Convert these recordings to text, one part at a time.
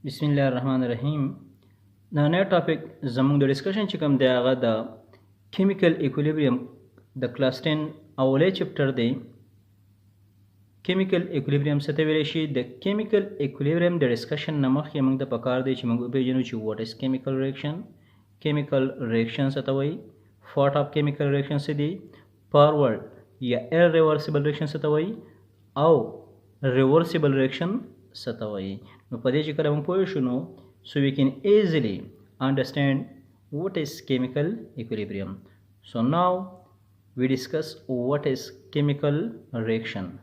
बिस्मिल्लाहिर्रहमानिर्रहीम नया टॉपिक जमूंग द डिस्कशन चिकम दे आगा द केमिकल इक्विलिब्रियम द क्लास 10 अवले चैप्टर दे केमिकल इक्विलिब्रियम सतवेलेशी द केमिकल इक्विलिब्रियम द डिस्कशन नमक यमंग द पकार दे चिमंग बेजनु ची व्हाट इज केमिकल रिएक्शन सतवई फॉर्ट ऑफ केमिकल रिएक्शन से दी फॉरवर्ड या इरिवर्सिबल रिएक्शन सतवई औ रिवर्सिबल रिएक्शन सतवई no पदे ची कलम पोयशुनो so we can easily understand what is chemical equilibrium. So now we discuss what is chemical reaction.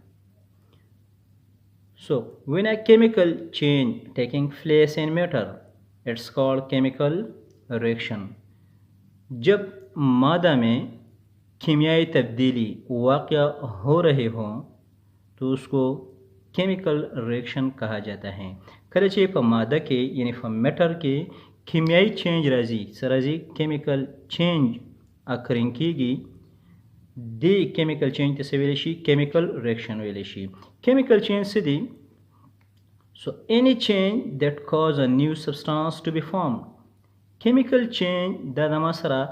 So when a chemical change taking place in matter, it's called chemical reaction. जब मादा में कीमियाई तब्दीली वाक़या हो रहे हों तो उसको केमिकल रिएक्शन कहा जाता है। कल चे प मादा के यानी फ मैटर के कीमियाई चेंज राजी केमिकल चेंज अकरिंग कीगी दी केमिकल चेंज तसे वेलेशी केमिकल रिएक्शन वेलेशी केमिकल चेंज से दी so any change that cause a new substance to be formed chemical change da dama sara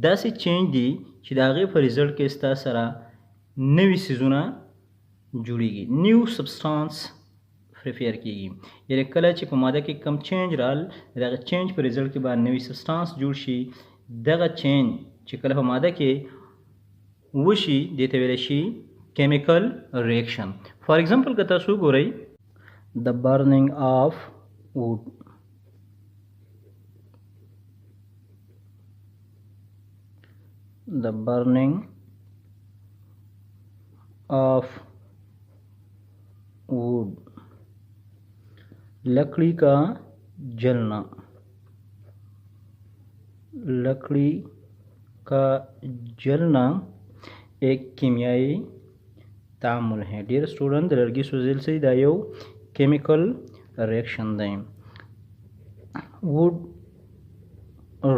dasi change the چې د هغې په ریزلټ کې ستا سره نوي څیزونه جوړیږي نیو سبسټانس پریفیر کیږي یعنی کله چې په ماده کې کم چینج رال دغه چینج په ریزلټ کې به نوي سبسټانس جوړ شي دغه چینج چې کله په ماده کې وشي دې ته ویلی شي کیمیکل ریاکشن فار ایگزامپل که تاسو وګورئ د برنینګ آف ووډ the burning of wood लकड़ी का जलना लकड़ी का जलना एक कीमियाई तामुल है डियर स्टूडेंट लड़की सुजिल से दायो केमिकल रिएक्शन दें would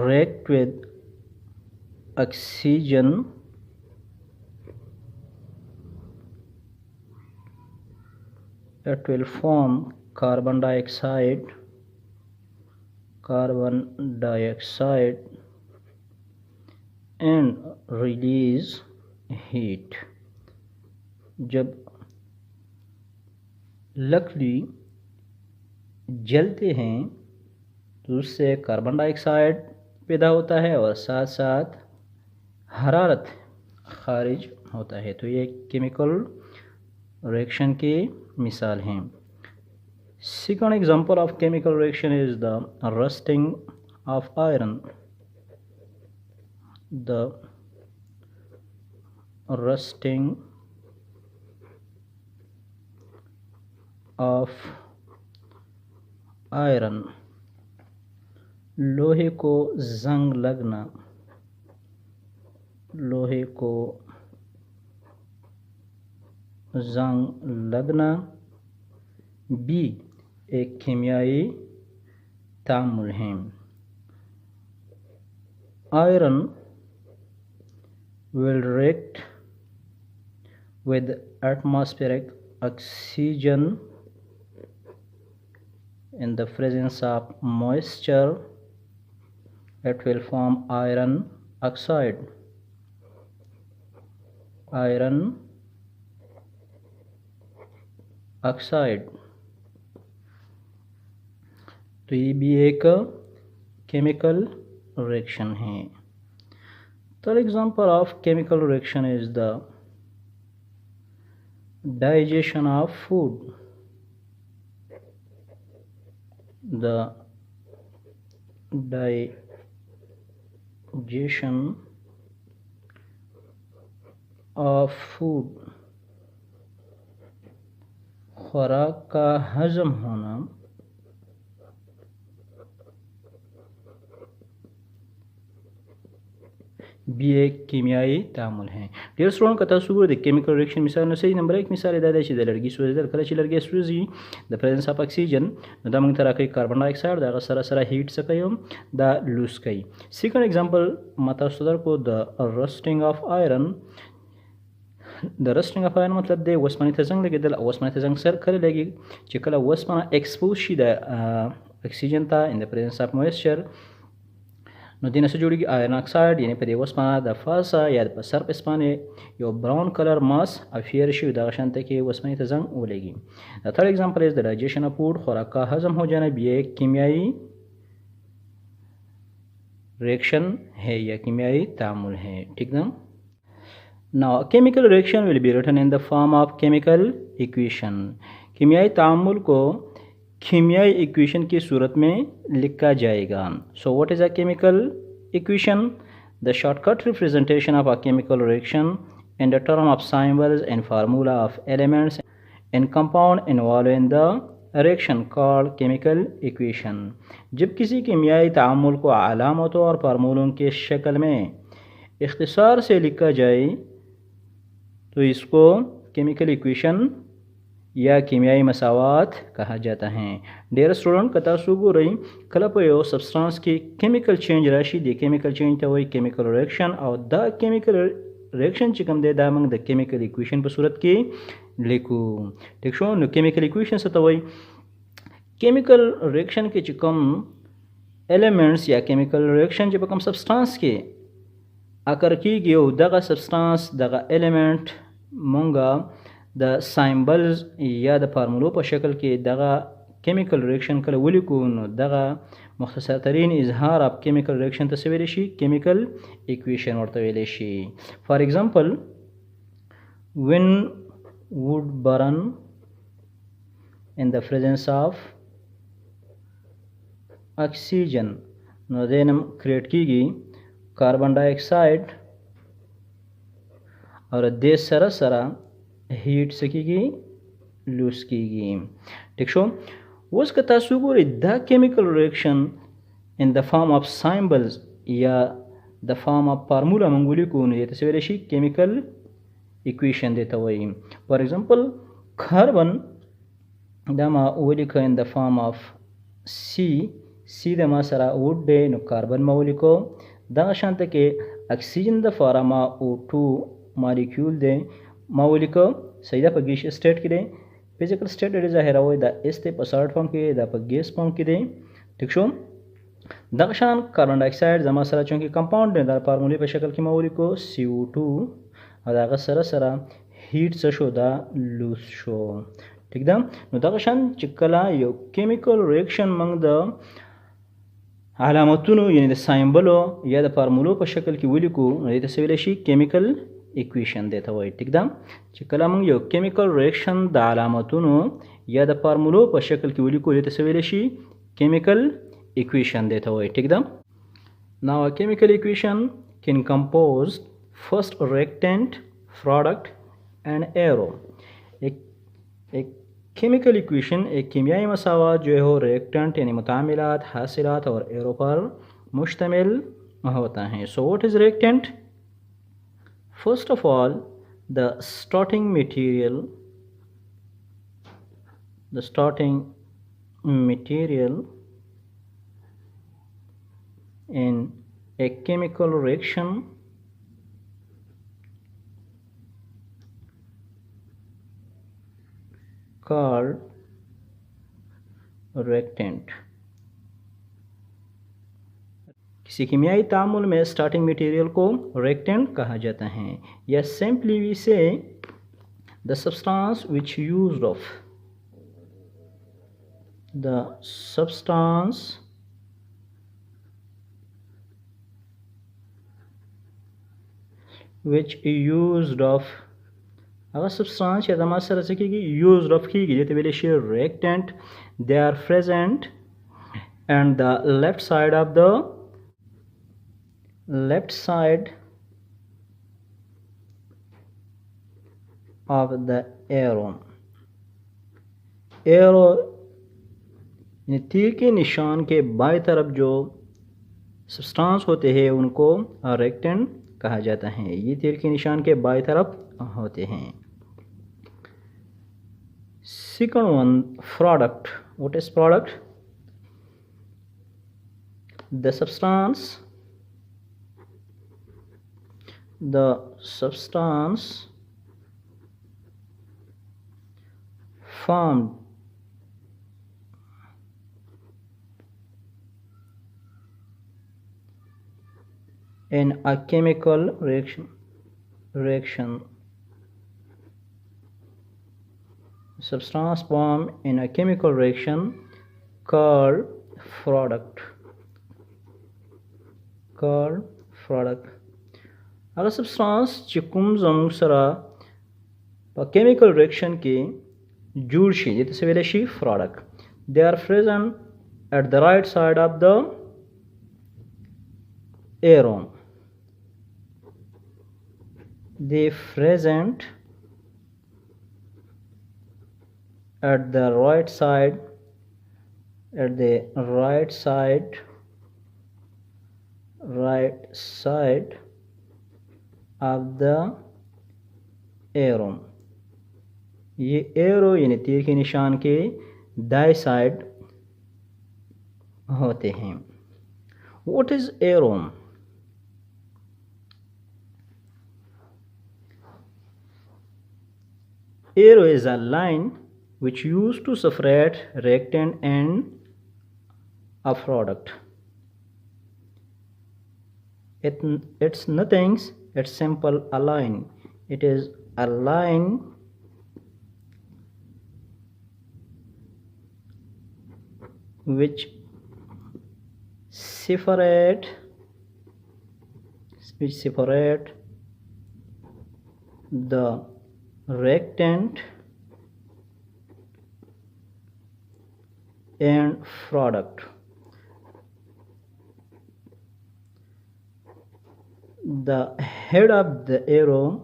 react with oxygen it will form carbon dioxide and release heat जब लकड़ी जलते हैं तो उससे कार्बन डाइऑक्साइड पैदा होता है और साथ साथ हरारत खारिज होता है तो ये केमिकल रिएक्शन की मिसाल हैं second example of chemical reaction is the rusting of iron the rusting of iron लोहे को जंग लगना लोहे को जंग लगना भी एक कीमियाई तामुल है iron will react with atmospheric oxygen in the presence of moisture it will form iron oxide तो ये भी एक केमिकल रिएक्शन है third example of chemical reaction is the digestion of food the digestion of food खुराक का हजम होना भी एक कीमियाई तामुल है डियर स्टूडेंट कथा सुबह द केमिकल रिएक्शन मिसाल सही नंबर एक मिसाल दादा ची द लड़की सोजल कला ची लड़की सुजी the presence of oxygen the मंग तरह के कार्बन डाइऑक्साइड द सरा सरा हीट सकयो द लूज कई सेकंड एग्जांपल मता सुदर को the rusting of iron د رسټینګ اف آیرن مطلب دی وسپنې ته زنګ لګېدل او وسپنې ته زنګ سر کله لګي چې کله وسپنه ایکسپوز شي د oxygen था in the presence of moisture नो दिन से जुड़ी आयरन ऑक्साइड यानी पे वसमाना द फासा या द सरफेस पाने यो ब्राउन कलर मास अफियर शु द शांत के वसमानी तजंग ओलेगी the third example is the digestion of food खुराक का हजम हो जाना भी एक कीमियाई रिएक्शन है या कीमियाई तामुल है ठीक ना Now, a chemical reaction will be written in the form of chemical equation. कीमियाई तामुल को कीमियाई इक्वेशन की सूरत में लिखा जाएगा. So, what is a chemical equation? The shortcut representation of a chemical reaction in the term of symbols and formula of elements and compound involved in the reaction called chemical equation. जब किसी कीमियाई तामुल को अलामतों और फार्मूलों के शक्ल में इख्तिसार से लिखा जाए तो इसको केमिकल इक्वेशन या कीमियाई मसावात कहा जाता है. डियर स्टूडेंट कता सुगु रही कलपयो सब्सटेंस की केमिकल चेंज राशि दे केमिकल चेंज तो वही केमिकल रिएक्शन और द केमिकल रिएक्शन चिकम दे दामंग द केमिकल इक्वेशन पर सूरत की लिखू ठीक शो नो केमिकल इक्वेशन से तो वही केमिकल रिएक्शन के चिकम एलिमेंट्स या केमिकल रिएक्शन जब कम सब्सटेंस के आकर की गयो दगा सब्सटेंस दगा एलिमेंट मंगा द साइंबल्स या द फार्मूलों पर शक्ल के दगा केमिकल रिएक्शन कल वलिकून दगा मुख्तसर तरीन इजहार आप केमिकल रिएक्शन तस्वीरेशी केमिकल इक्वेशन वर्तवेलेशी. For example when wood burn in the presence of oxygen नो देन क्रिएट की गई कार्बन डाइऑक्साइड और दे सरा सरा हीट सकीगी लूज कीगी ठीक शो वस का तासुगुर the chemical reaction in the form of symbols या द फॉर्म ऑफ फार्मूला मंगोली को ये तस्वीरेशी केमिकल इक्वेशन देता वही. फॉर एग्जांपल कार्बन दमा ओलिक in the form of C दमा सरा वुड दे नो कार्बन मौलिको दा शांत के ऑक्सीजन द फारमा O2 मॉलिक्यूल दे मौलिको सैदा पर गैस स्टेट के दे physical state it is a हेरावे द एस्ते पसार्ट फॉर्म के द पर गैस फॉर्म के दे ठीक शो दक्षान कार्बन डाइऑक्साइड जमा सरा चूंकि कंपाउंड दे द फार्मूले पे शक्ल की मौलिको CO2 और दा सरा सरा हीट से शो दा लूज शो ठीक दा नो दक्षान चिकला यो केमिकल रिएक्शन मंग द अलामतुनु यानी द साइंबलो या द फार्मूलों पर शक्ल की वलिको ये तस्वीरेशी केमिकल इक्वेशन देता हुआ ठीक दा चिकला मंग यो केमिकल रिएक्शन द अलामतुनु या द फार्मूलों पर शक्ल की वलिको ये तस्वीरेशी केमिकल इक्वेशन देता हुआ ठीक दा. Now a chemical equation can compose first reactant product and arrow. एक केमिकल इक्वेशन एक कीमियाई मसावात जो है हो रिएक्टेंट यानी मुतामिलात हासिलात और एरो पर मुश्तमिल होता है. So what is reactant? First of all the starting material in a chemical reaction called reactant. किसी कीमियाई तामुल में स्टार्टिंग मटेरियल को रिएक्टेंट कहा जाता है. या सिंपली वी से the substance which used of the substance which used of अगर substance या तमाम सर से की यूज ऑफ की गई तो reactant they are present and the left side of the arrow तीर के निशान के बाएं तरफ जो सब्सटेंस होते हैं उनको रिएक्टेंट कहा जाता है. ये तीर के निशान के बाएं तरफ होते हैं. Second one, product. What is product? The substance formed in a chemical reaction. Substance formed in a chemical reaction called product. अगर substance चिकुम जमुक सरा chemical reaction के जुड़ शी जित से वेले she product. They are present at the right side of the arrow. They present at the right side of the arrow. ये arrow यानी तीर के निशान के दाएं साइड होते हैं. What is arrow? Arrow is a line which used to separate reactant and a product. It's nothing, it's simple a line. It is a line which separate the reactant and product. The head of the arrow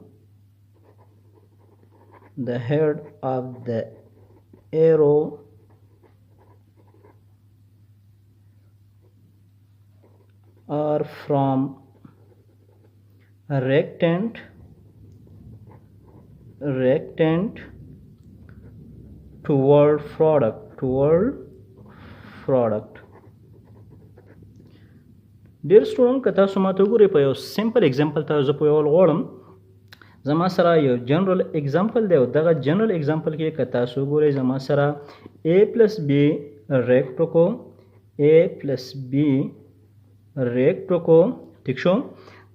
are from reactant toward product. Dear student, kata sumato gure payo simple example ta zapoyo golem zama sara yo general example de daga general example ke kata su gure zama sara a plus b recto ko ठीक show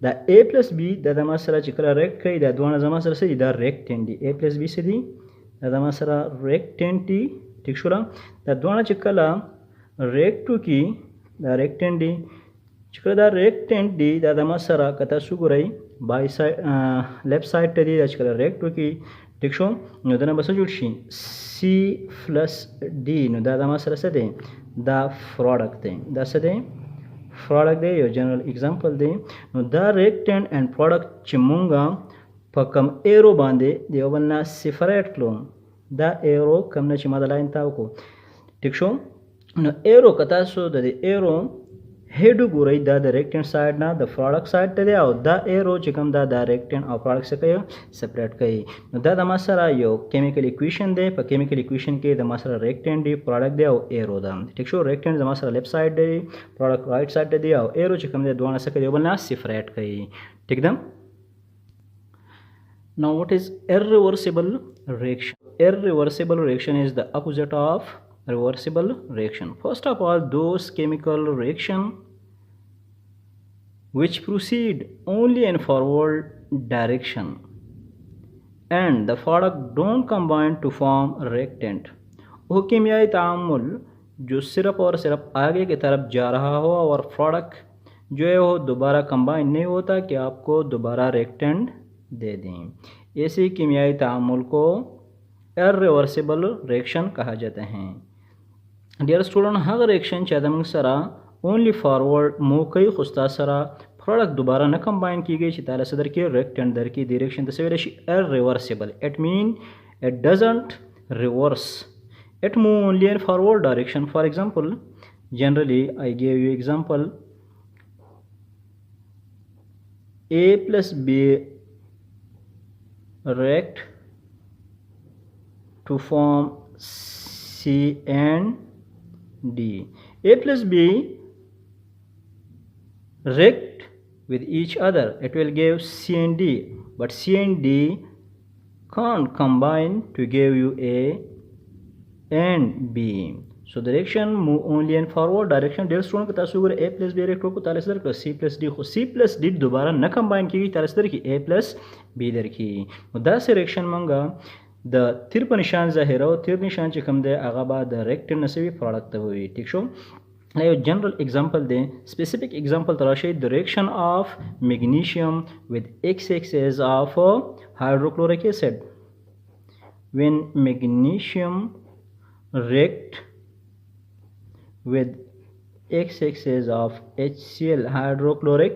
दा a plus b दा zama sara chikala rect kai da dwana zama sara se da rectant di a plus b se di da zama sara rectant di ठीक show दा dwana chikala recto ki da rectant di chikala da rectant di da zama sara kata su gurai by side left side te di da chikala recto ki ठीक show no dana basa judshi c plus d no da zama sara se de da product de da se de product दे यो general example दे नो the reactant and product चिमुंगा पकम arrow बांधे देवबन्ना separate क्लोम द एरो कमना चिमा द लाइन तावको ठीक शो नो एरो कता सो द एरो हेडु गुरै द रेक्टेंट साइड ना द प्रोडक्ट साइड ते आओ द एरो चिकम द रेक्टेंट और प्रोडक्ट से कयो सेपरेट कई नो द मसरा यो केमिकल इक्वेशन दे प केमिकल इक्वेशन के द मसरा रेक्टेंट दी प्रोडक्ट दे आओ एरो द ठीक शो रेक्टेंट द मसरा लेफ्ट साइड दे प्रोडक्ट राइट साइड दे आओ एरो चिकम दे दोना से कयो बना सेपरेट कई ठीक दम. Now what is irreversible reaction? Irreversible reaction is the opposite of reversible reaction. First of all, those chemical reaction which proceed only in forward direction and the product don't combine to form reactant. वो कीमियाई तामुल जो सिर्फ और सिर्फ आगे की तरफ जा रहा हो और प्रोडक्ट जो है वो दोबारा कंबाइन नहीं होता कि आपको दोबारा रिएक्टेंट दे दें. ऐसे कीमियाई तामुल को इर्रिवर्सिबल रिएक्शन कहा जाता है. डियर स्टूडेंट, हर रिएक्शन चादम सरा ओनली फॉरवर्ड मौकई खुस्ता सरा प्रोडक्ट दोबारा न कंबाइन की गई चिताला सदर के रेक्टेंट दर की डायरेक्शन तस्वीर irreversible. It mean it doesn't reverse, it move only in forward direction. For example, generally I give you example a plus b react to form c and d. A plus b react with each other, it will give c and d, but c and d can't combine to give you a and b. So direction move only in forward direction. ډېر سټوډنټ که تاسو وګورئ A plus B ډایرکټ وکړو تاله څه درکړه C plus D، خو C plus D دوباره نه کمباین کېږي، تاله څه درکړي A plus B درکړي. نو داسې ریکشن مونږه د تیر په نشان ظاهره او تیر نشان چې کوم دی هغه به د ریکټ نه سوي پروډکټ ته ووي. ټیک شو. دا یو جنرال اگزامپل دی. سپیسیفیک اگزامپل ته راشئ. د ریکشن آف میګنیشیم with X axis of hydrochloric acid. When magnesium react with X axis of HCl hydrochloric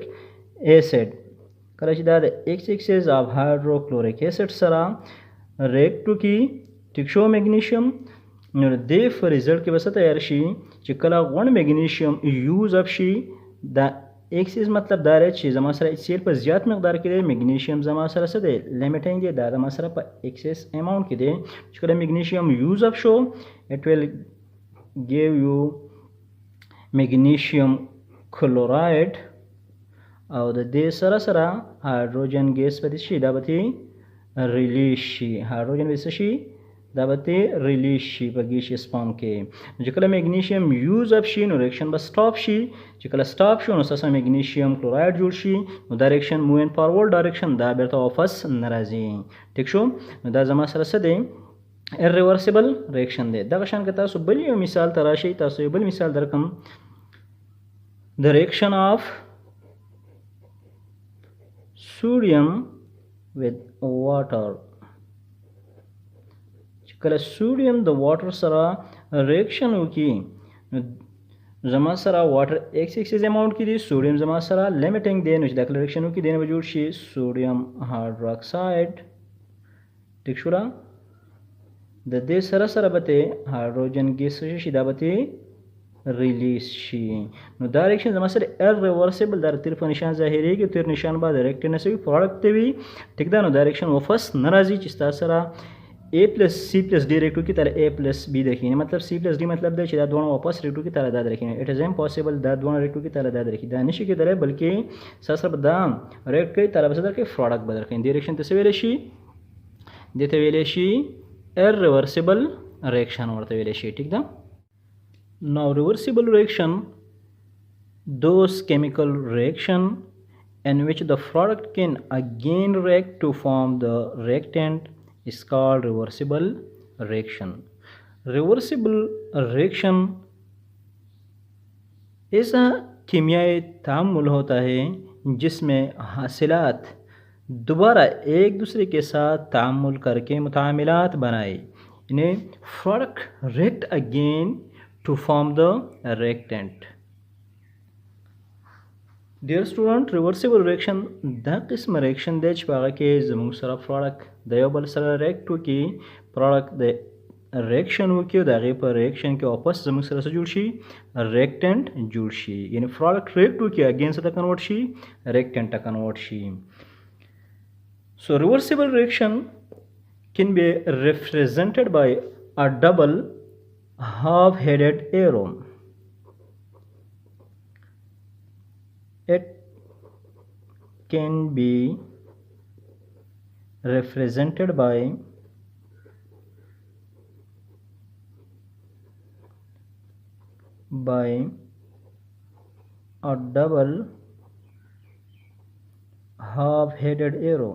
acid، کله چې دا د X axis of hydrochloric acid سره ریاکټ وکړي، ټیک شو، میګنیشیم، نو د دې په ریزلټ کې به څه تیار شي چې کله غوڼ میګنیشیم یوز اپ شي، دا ایکسیز مطلب دا دی چې زما سره HCl په زیات مقدار کې دی، میګنیشیم زما سره څه دی لیمیټینګ دی، دا زما سره په ایکسیس اماونټ کې دی. چې کله میګنیشیم یوز اپ شو اٹ ویل give you magnesium chloride، او د دې سره سره هایدروجن ګیس به شي، دا به ریلیز شي، هایدروجن به شي، دا به ریلیز شي په ګیشیس فارم کې. چې کله میګنیشیم یوز اپ شي نو ریاکشن به سټاپ شي، چې کله سټاپ شو نو سره میګنیشیم کلوراید جوړ شي، نو دا ریاکشن موو ان فارورډ ډایرکشن، دا بیرته واپس نه راځي. ټیک شو. نو دا زما سره څه دی irreversible ریاکشن دی. دغه شان که تاسو بل یو مثال ته راشئ، تاسو یو بل مثال درکم. د ریاکشن آف sodium with water. چې کله سوډیم د واټر سره ریاکشن وکړي نو زما سره واټر ایکس ایکسیز اماونټ کې دی، سوډیم زما سره لیمیټینګ دی، نو چې دا کله ریاکشن وکړي دی نو به جوړ شي سوډیم هایدروکساید. ټیک شو. د دې سره سره به هایدروجن ګیس شي، دا به ریلیز شي. نو دا ریاکشن زما سره irreversible، دا تیر په نشان ظاهریږي، تیر نشان بعد ریاکټ نه سوي پروډکټ ته وي. ټیک ده. نو دا ریاکشن واپس نه راځي چې تاسو سره A plus C plus D ریاکټ وکړي، تر A plus B درکړي، مطلب C plus D مطلب دی چې دا دوه واپس ریاکټ وکړي، تر دا درکړي. اټ از امپوسیبل دا دوه ریاکټ وکړي، تر دا درکړي، دا نشي کېدلی، بلکې تاسو سره دا ریاکټ کوي، تر به څه درکړي پروډکټ به درکړي. دې ریاکشن ته څه ویلی شي؟ دې ته ویلی شي irreversible ریاکشن ورته ویلی شي. ټیک ده. Now reversible reaction, those chemical reaction in which the product can again react to form the reactant is called reversible reaction. Reversible reaction ऐसा कीमियाई तामुल होता है जिसमें हासिलात दोबारा एक दूसरे के साथ तामुल करके मुतामिलात बनाए, इन्हें product react again to form the reactant. Dear student, reversible reaction دا قسم ریاکشن دی چې په هغه کې زموږ سره پروډکټ د یو بل سره ریاکټ وکړي، پروډکټ د ریاکشن وکړي، د هغې په ریاکشن کې واپس زموږ سره څه جوړ شي ریاکټنټ جوړ شي، یعنې پروډکټ ریاکټ وکړي اګین څه ته کنورټ شي ریاکټنټ ته کنورټ شي. So reversible reaction can be represented by a double half-headed arrow. It can be represented by a double half-headed arrow.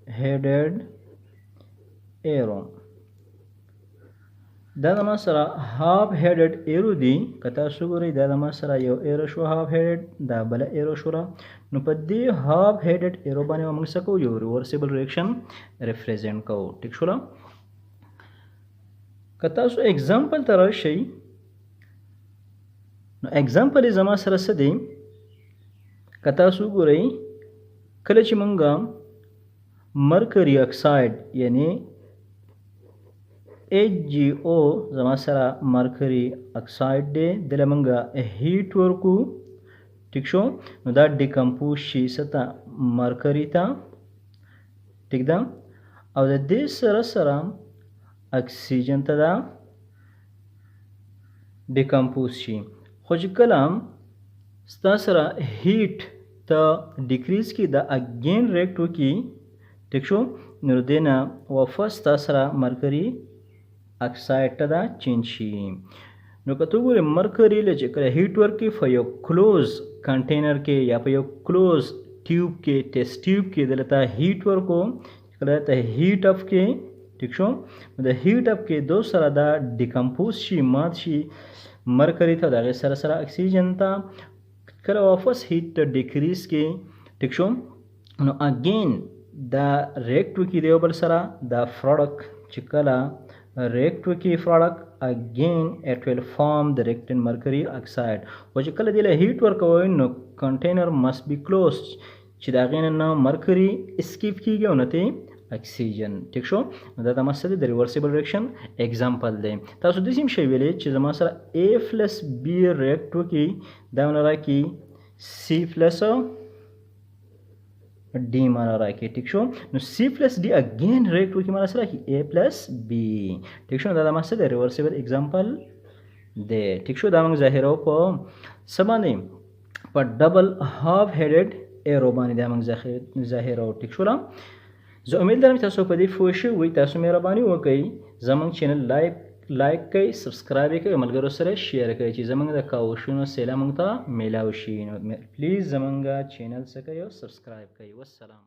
Half-headed arrow. دا زما سره هاف هیډډ ایرو دی، که تاسو ګورئ دا زما سره یو ایرو شو هاف هیډډ، دا بله ایرو شوله. نو په دې هاف هیډډ ایرو باندې به موږ څه کوو یو ریورسیبل ریاکشن ریپرزینټ کوو. ټیک شوله. که تاسو اگزامپل ته راشئ نو اگزامپل یې زما سره څه دی؟ که تاسو ګورئ کله چې موږ مرکري اکساید یعنی HgO زما سره مرکري اکساید دی، دله موږ هیټ ورکو. ټیک شو. نو دا ډیکمپوز شي څه ته مرکري ته. ټیک ده. او د دې سره سره اکسیجن ته دا ډیکمپوز شي. خو چې کله ستا سره هیټ ته ډیکریز کی دا اگین ریاکټ وکړي، ټیک شو، نو دینا واپس تا سره مرکری اکساید ته دا چینج شي. نو که ته وګورې مرکري چې کله هیټ ورکړي په یو کلوز کنټینر کې یا په یو کلوز ټیوب کې ټیسټ ټیوب کې دلته هیټ ورکو کله ته هیټ اپ کې ٹھیک شو د هیټ اپ کې دو سره دا ډیکمپوز شي مات شي مرکري ته دغه سره سره اکسیجن ته کله واپس هیټ ډیکریز کې ٹھیک شو نو اگین دا ریاکټ وکړي د یو بل سره دا پروډکټ چې کله react with product again it will form the reactant mercury oxide او چې کله دله heat ورکوي نو container must be closed چې دا غین نه mercury escape کیږي او نته oxygen ٹھیک شو دا د مسله د reversible reaction example دی تاسو د سیم شی ویلې چې زما سره A plus B react وکي دا نه راکې C plus D माना राखी ठीक शो नो C plus D again react वकी माना सरा कि A plus B ठीक शो दादा मासे दे रिवर्सिबल एग्जांपल दे ठीक शो दामंग जाहिर हो को सबाने पर डबल हाफ हेडेड एरो बानी दामंग जाहिर हो ठीक शो ला زه امید لرم تاسو په دې پوه شئ تاسو مهرباني وکړئ زموږ چینل لایک کړئ سبسکرایب کړئ ملګرو سره شیر کړئ چې زموږ د کاوشونو سیله موږ ته میلاو شي نو پلیز زموږ چینل څخه یو سبسکرایب کړئ والسلام